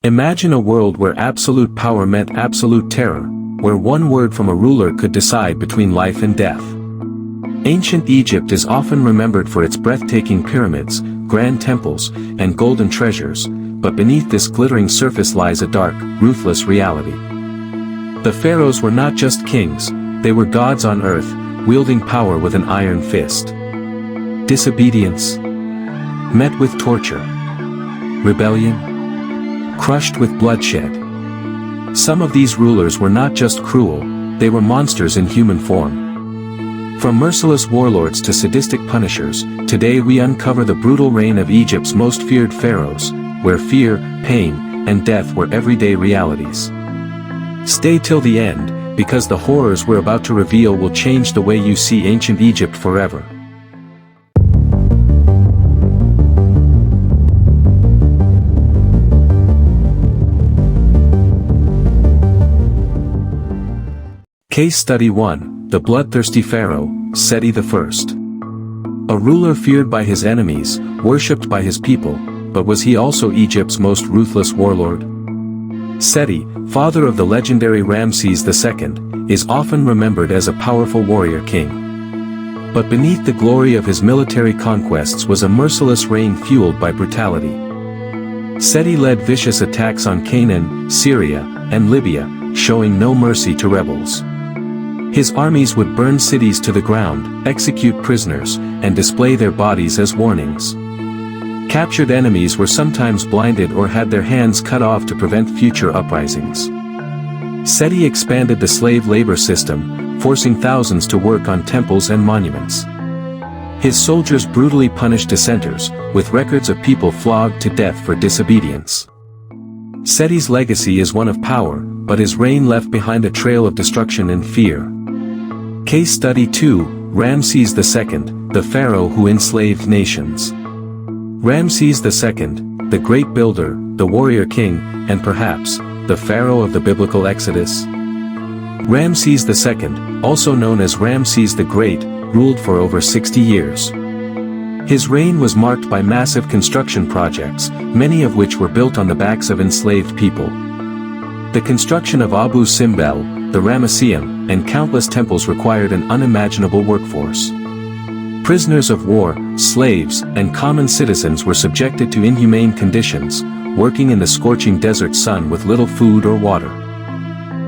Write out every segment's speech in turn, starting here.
Imagine a world where absolute power meant absolute terror, where one word from a ruler could decide between life and death. Ancient Egypt is often remembered for its breathtaking pyramids, grand temples, and golden treasures, but beneath this glittering surface lies a dark, ruthless reality. The pharaohs were not just kings, they were gods on earth, wielding power with an iron fist. Disobedience met with torture. Rebellion crushed with bloodshed. Some of these rulers were not just cruel, they were monsters in human form. From merciless warlords to sadistic punishers, today we uncover the brutal reign of Egypt's most feared pharaohs, where fear, pain, and death were everyday realities. Stay till the end, because the horrors we're about to reveal will change the way you see ancient Egypt forever. Case Study 1, The Bloodthirsty Pharaoh, Seti I. A ruler feared by his enemies, worshipped by his people, but was he also Egypt's most ruthless warlord? Seti, father of the legendary Ramses II, is often remembered as a powerful warrior king. But beneath the glory of his military conquests was a merciless reign fueled by brutality. Seti led vicious attacks on Canaan, Syria, and Libya, showing no mercy to rebels. His armies would burn cities to the ground, execute prisoners, and display their bodies as warnings. Captured enemies were sometimes blinded or had their hands cut off to prevent future uprisings. Seti expanded the slave labor system, forcing thousands to work on temples and monuments. His soldiers brutally punished dissenters, with records of people flogged to death for disobedience. Seti's legacy is one of power, but his reign left behind a trail of destruction and fear. Case Study 2, Ramses II, the pharaoh who enslaved nations. Ramses II, the great builder, the warrior king, and perhaps, the pharaoh of the biblical Exodus. Ramses II, also known as Ramses the Great, ruled for over 60 years. His reign was marked by massive construction projects, many of which were built on the backs of enslaved people. The construction of Abu Simbel, the Ramesseum, and countless temples required an unimaginable workforce. Prisoners of war, slaves, and common citizens were subjected to inhumane conditions, working in the scorching desert sun with little food or water.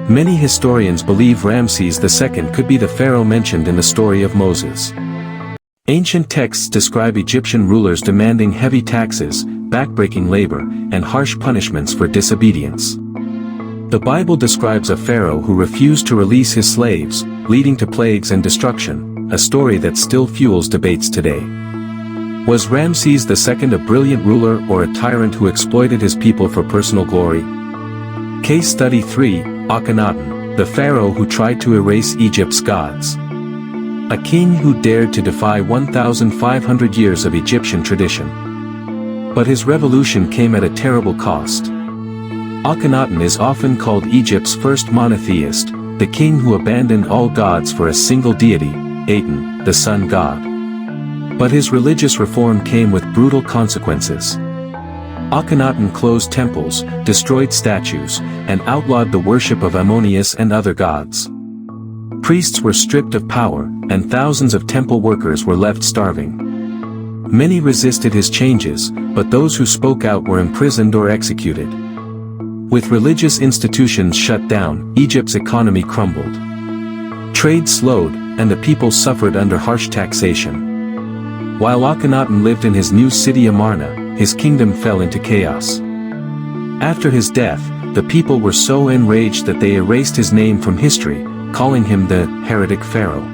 Many historians believe Ramses II could be the pharaoh mentioned in the story of Moses. Ancient texts describe Egyptian rulers demanding heavy taxes, backbreaking labor, and harsh punishments for disobedience. The Bible describes a pharaoh who refused to release his slaves, leading to plagues and destruction, a story that still fuels debates today. Was Ramses II a brilliant ruler or a tyrant who exploited his people for personal glory? Case Study 3, Akhenaten, the pharaoh who tried to erase Egypt's gods. A king who dared to defy 1,500 years of Egyptian tradition. But his revolution came at a terrible cost. Akhenaten is often called Egypt's first monotheist, the king who abandoned all gods for a single deity, Aten, the sun god. But his religious reform came with brutal consequences. Akhenaten closed temples, destroyed statues, and outlawed the worship of Ammonius and other gods. Priests were stripped of power, and thousands of temple workers were left starving. Many resisted his changes, but those who spoke out were imprisoned or executed. With religious institutions shut down, Egypt's economy crumbled. Trade slowed, and the people suffered under harsh taxation. While Akhenaten lived in his new city Amarna, his kingdom fell into chaos. After his death, the people were so enraged that they erased his name from history, calling him the heretic pharaoh.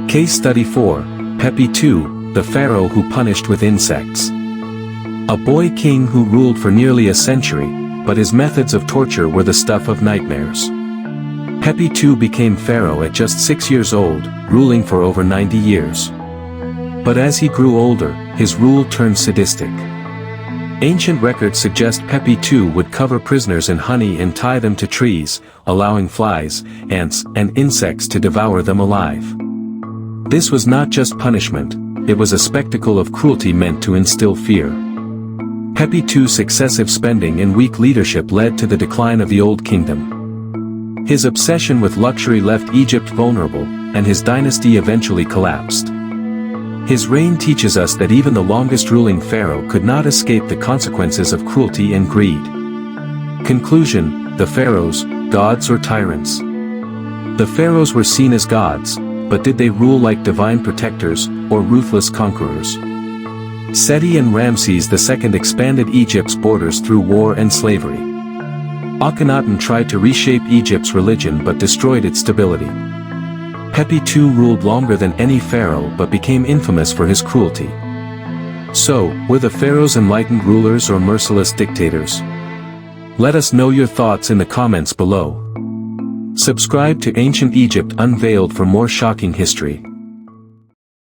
Case Study 4, Pepi II, the pharaoh who punished with insects. A boy king who ruled for nearly a century, but his methods of torture were the stuff of nightmares. Pepi II became pharaoh at just 6 years old, ruling for over 90 years. But as he grew older, his rule turned sadistic. Ancient records suggest Pepi II would cover prisoners in honey and tie them to trees, allowing flies, ants, and insects to devour them alive. This was not just punishment, it was a spectacle of cruelty meant to instill fear. Pepi II's successive spending and weak leadership led to the decline of the Old Kingdom. His obsession with luxury left Egypt vulnerable, and his dynasty eventually collapsed. His reign teaches us that even the longest ruling pharaoh could not escape the consequences of cruelty and greed. Conclusion: the pharaohs, gods or tyrants? The pharaohs were seen as gods, but did they rule like divine protectors, or ruthless conquerors? Seti and Ramses II expanded Egypt's borders through war and slavery. Akhenaten tried to reshape Egypt's religion but destroyed its stability. Pepi II ruled longer than any pharaoh but became infamous for his cruelty. So, were the pharaohs enlightened rulers or merciless dictators? Let us know your thoughts in the comments below. Subscribe to Ancient Egypt Unveiled for more shocking history.